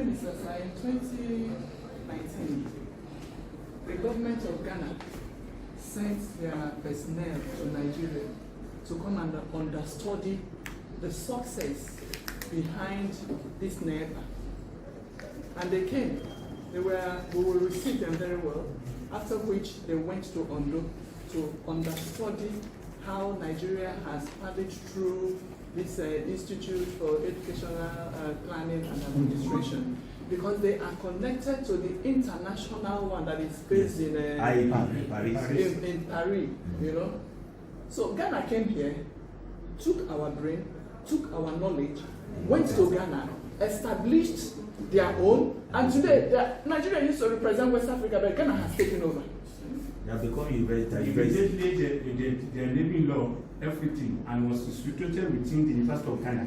Minister, sir, in 2019, the government of Ghana sent their personnel to Nigeria to come and understudy the success behind this NIEPA. And they came. We will receive them very well, after which they went to Ondo to understudy how Nigeria has padded through this Institute for Educational Planning and Administration, because they are connected to the international one that is based in Paris, you know. So Ghana came here, took our brain, took our knowledge, went to Ghana, established their own, and today Nigeria used to represent West Africa, but Ghana has taken over. They have become university. Their naming law, everything, and was instituted within the University of Ghana.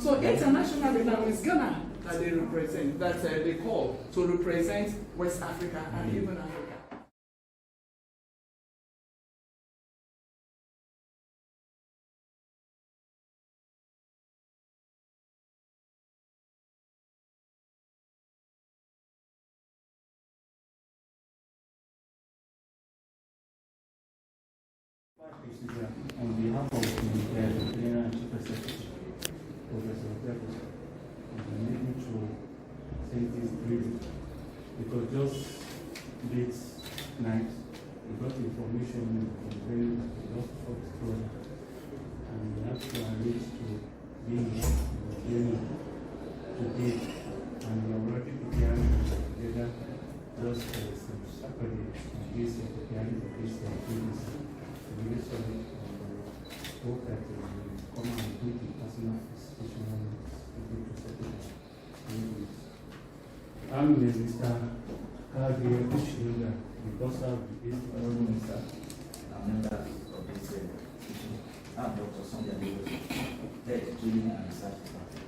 So internationally now it's Ghana that they represent, that they call to represent West Africa and even Africa. On behalf of the Chief Executive, Professor Pepper, I'm able to send this brief because just late night we got information from the lost of the project, and we have to arrange to be here today, and we are already preparing together just some Saturday in case of preparing for this activities. We really hope that we will come and do the personal institutional to settle it. I'm Mr. Kagir Kushilda, the boss of the Institutional Minister. I'm member of this institution. I'm Dr. Sonia Lewis, head of training and research department.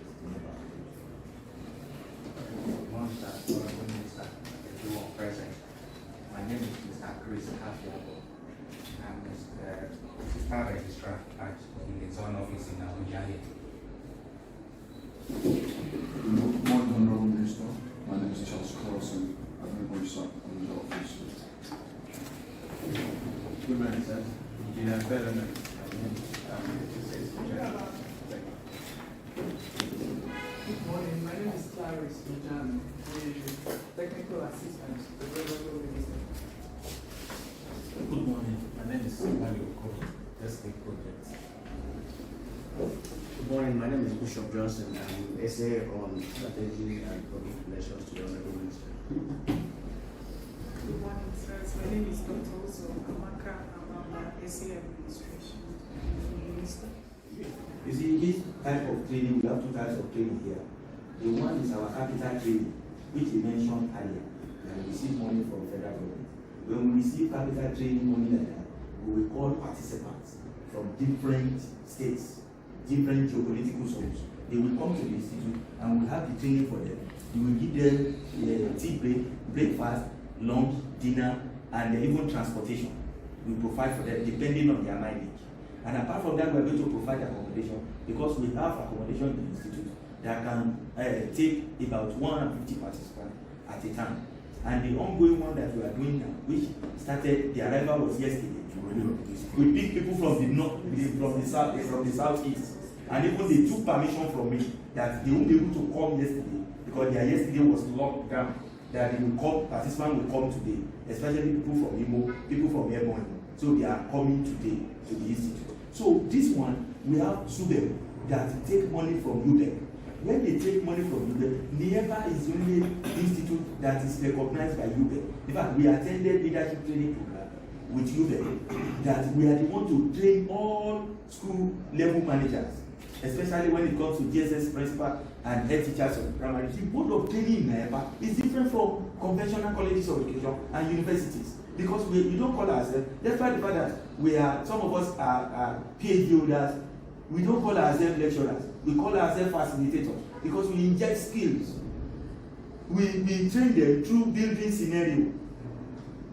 Honorable Minister, everyone present. My name is Mr. Chris Kafiabo. I'm the Assistant Registrar at the Zone Office in Abuja. Good morning, Honorable Minister. My name is Charles Carlson. I'm a Minister on the office. Good morning, sir. Engineer Bellamy. Good morning, my name is Clarice Ujam, the technical assistant to the Honorable Minister. Good morning, my name is Mario Okoro, Testing Project. Good morning, my name is Bishop Johnson. I'm essay on strategy and public relations to the Honorable Minister. Good morning, sirs. My name is Dr. Ozo Amaka. I'm on the essay administration minister. You see, this type of training, we have two types of training here. The one is our capital training, which we mentioned earlier, that we receive money from federal government. When we receive capital training money like that, we will call participants from different states, different geopolitical zones. They will come to the institute and we have the training for them. We will give them tea break, breakfast, lunch, dinner, and even transportation. We provide for them depending on their mileage. And apart from that, we are going to provide accommodation because we have accommodation in the institute that can take about 150 participants at a time. And the ongoing one that we are doing now, which started, the arrival was yesterday. We pick people from the north, from the southeast, and even they took permission from me that they won't be able to come yesterday because their yesterday was locked down. That they will come, participants will come today, especially people from Imo, people from Airborne. So they are coming today to the institute. So this one, we have SUBEM that take money from UBEC. When they take money from UBEC, NIEPA is the only institute that is recognized by UBEC. In fact, we attended leadership training program with UBEC that we are the one to train all school level managers, especially when it comes to GSS principal and head teachers of primary. The mode of training in NIEPA is different from conventional colleges of education and universities because we don't call ourselves, despite the fact that we are, some of us are PhD holders, we don't call ourselves lecturers, we call ourselves facilitators because we inject skills. We train them through building scenario.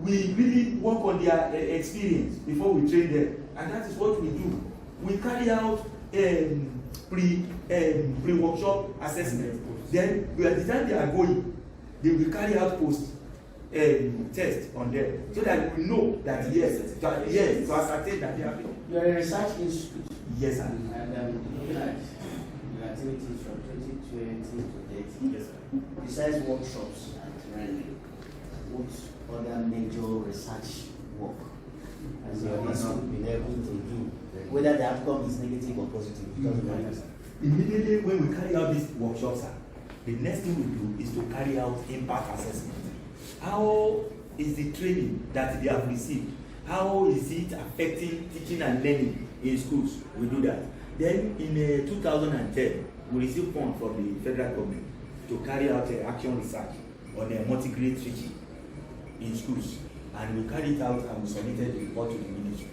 We really work on their experience before we train them, and that is what we do. We carry out pre-workshop assessment. Then by the time they are going, they will carry out post test on them so that we know that yes, to ascertain that they are. You are a research institute. Yes, sir. And looking at the activities from 2020 to 30. Yes, sir. Besides workshops and training, what other major research work has your institute been able to do? Whether the outcome is negative or positive? Because immediately when we carry out these workshops, sir, the next thing we do is to carry out impact assessment. How is the training that they have received? How is it affecting teaching and learning in schools? We do that. Then in 2010, we received funds from the federal government to carry out action research on multi-grade teaching in schools. And we carried it out and we submitted the report to the ministry.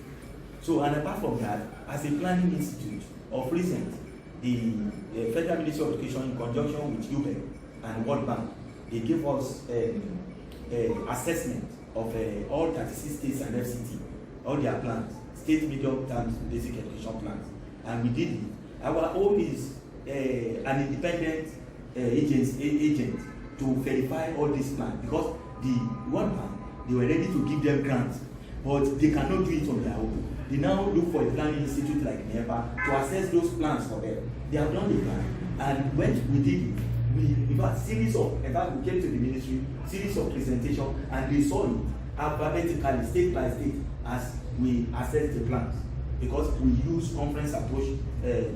So, and apart from that, as a planning institute of recent, the Federal Ministry of Education in conjunction with UBEC and World Bank, they gave us assessment of all 36 states and FCT, all their plans, state medium-term basic education plans, and we did it. Our own is an independent agent to verify all these plans because the World Bank, they were ready to give them grants, but they cannot do it on their own. They now look for a planning institute like NIEPA to assess those plans for them. They have done the plan, and when we did it, we had series of, in fact, we came to the ministry, series of presentation, and they saw it alphabetically, state by state, as we assess the plans. Because we use conference approach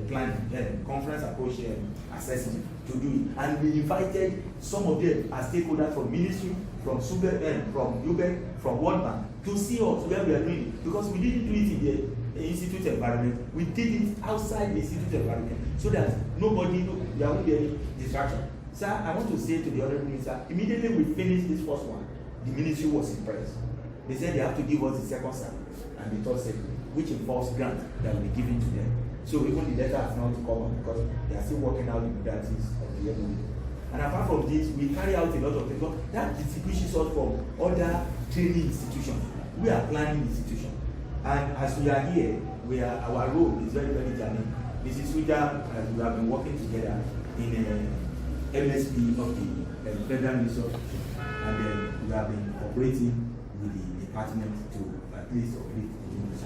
planning, conference approach assessment to do it. And we invited some of them as stakeholders from ministry, from UBEC, from World Bank, to see us where we are doing it. Because we didn't do it in the institute environment, we did it outside the institute environment, so that nobody knows, there won't be any distraction. Sir, I want to say to the other minister, immediately we finished this first one, the ministry was impressed. They said they have to give us the second sample and the third sample, which involves grant that will be given to them. So even the letter has not come up because they are still working out the modalities of the MOU. And apart from this, we carry out a lot of things. That distinguishes us from other training institutions. We are planning institutions. And as we are here, our role is very, very germane. Mrs. Swida, as we have been working together in MSP of the Federal Ministry of Education, and then we have been cooperating with the department to at least operate.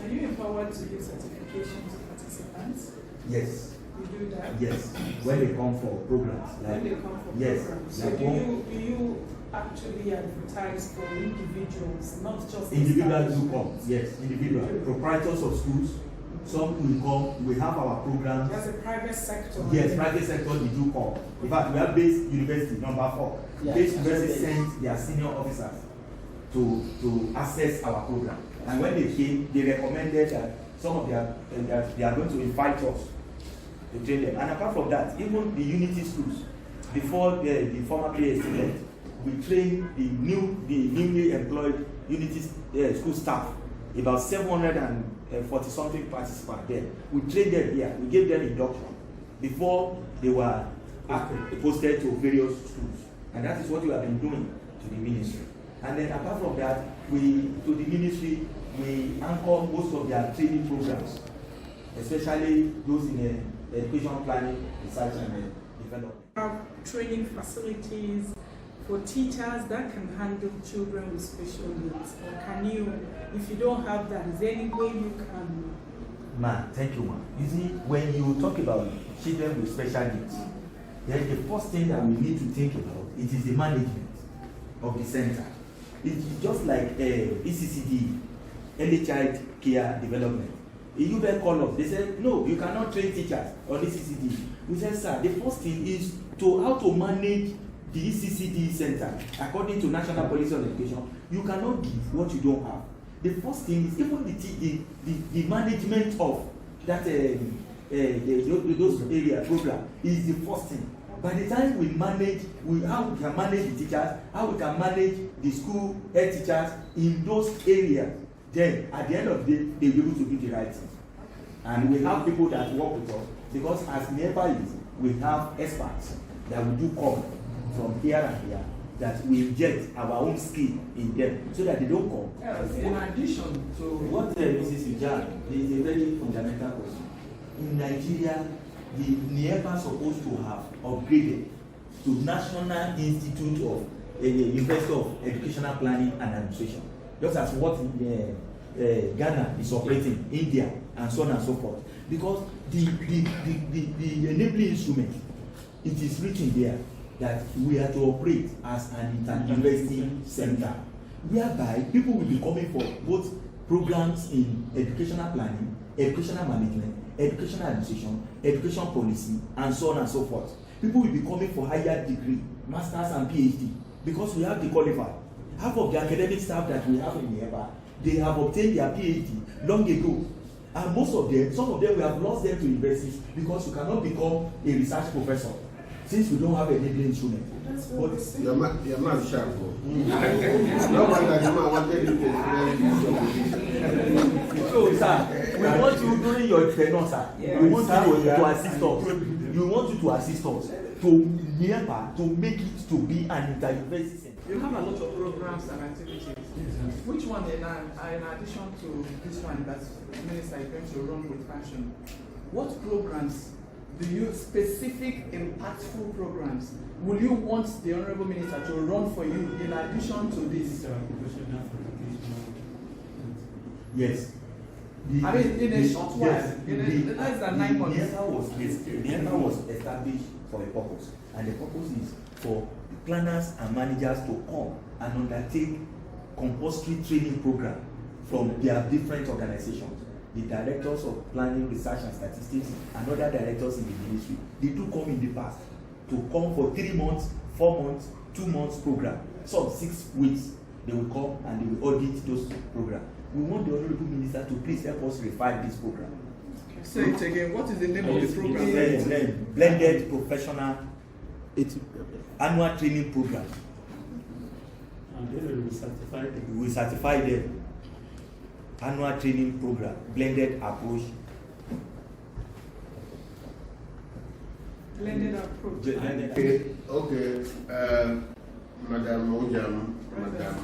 Are you empowered to give certification to participants? Yes. You do that? Yes. When they come for programs. Like, when they come for yes. programs. So Like do you actually advertise for individuals, not just individuals who come? Yes, individuals. Proprietors of schools. Some will come. We have our programs. There's a private sector. Yes, private sector they do come. In fact, we have Base University number 4. Yeah, Base University sent their senior officers to assess our program. And when they came, they recommended that some of that they are going to invite us to train them. And apart from that, even the Unity schools, before the former PSC left, we train the newly employed Unity school staff, about 740 something participants there. We trained them here. We gave them induction before they were posted to various schools. And that is what we have been doing to the ministry. And then apart from that, to the ministry, we anchor most of their training programs, especially those in education planning, research and development. Have training facilities for teachers that can handle children with special needs? Or can you, if you don't have that, is there any way you can? Ma, thank you, ma. You see, when you talk about children with special needs, then the first thing that we need to think about it is the management of the center. It's just like ECCD, Early Child Care Development. You better call us. They said, no, you cannot train teachers on ECCD. We said, sir, the first thing is how to manage the ECCD center according to National Policy on Education. You cannot give what you don't have. The first thing is even the management of that those area program is the first thing. By the time we manage, how we can manage the teachers, how we can manage the school head teachers in those areas, then at the end of the day, they'll be able to do the right thing. And we have people that work with us, because as NIEPA is, we have experts that will do come from here and here, that we inject our own skill in them so that they don't come. Yes, in addition to what Mrs. Ujan is a very fundamental question. In Nigeria, the NIEPA supposed to have upgraded to National Institute of University of Educational Planning and Administration, just as what Ghana is operating, India, and so on and so forth. Because the enabling instrument, it is written there that we are to operate as an inter-university center, whereby people will be coming for both programs in educational planning, educational management, educational administration, education policy, and so on and so forth. People will be coming for higher degree, masters and PhD, because we have the qualified. Half of the academic staff that we have in NIEPA, they have obtained their PhD long ago. And most of them, some of them, we have lost them to universities because you cannot become a research professor since we don't have an enabling instrument. But your man sharp. No wonder the man wanted you to so, sir, we want you during your tenure, sir. We want you to assist us. We want you to assist us to NIEPA to make it to be an inter-university center. You have a lot of programs and activities. Which one, in addition to this one that Minister is going to run with passion, what programs do you, specific, impactful programs, will you want the Honorable Minister to run for you in addition to this? Yes. I mean, in a short while, yes, in less than 9 months. NIEPA was established for a purpose, and the purpose is for planners and managers to come and undertake compulsory training program from their different organizations. The directors of planning, research and statistics and other directors in the ministry, they do come in the past to come for 3 months, 4 months, 2 months program. Some 6 weeks, they will come and they will audit those programs. We want the Honorable Minister to please help us refine this program. Say it again. What is the name of the program? Blended Professional Annual Training Program. And then we certify them. We certify them. Annual training program, blended approach. Blended approach. Okay, Madam Ojam, Madam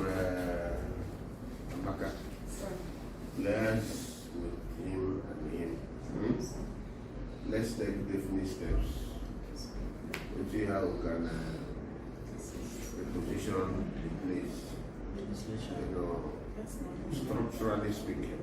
Amaka, let's with him and him. Let's take definite steps to see how we can position the place, you know, structurally speaking.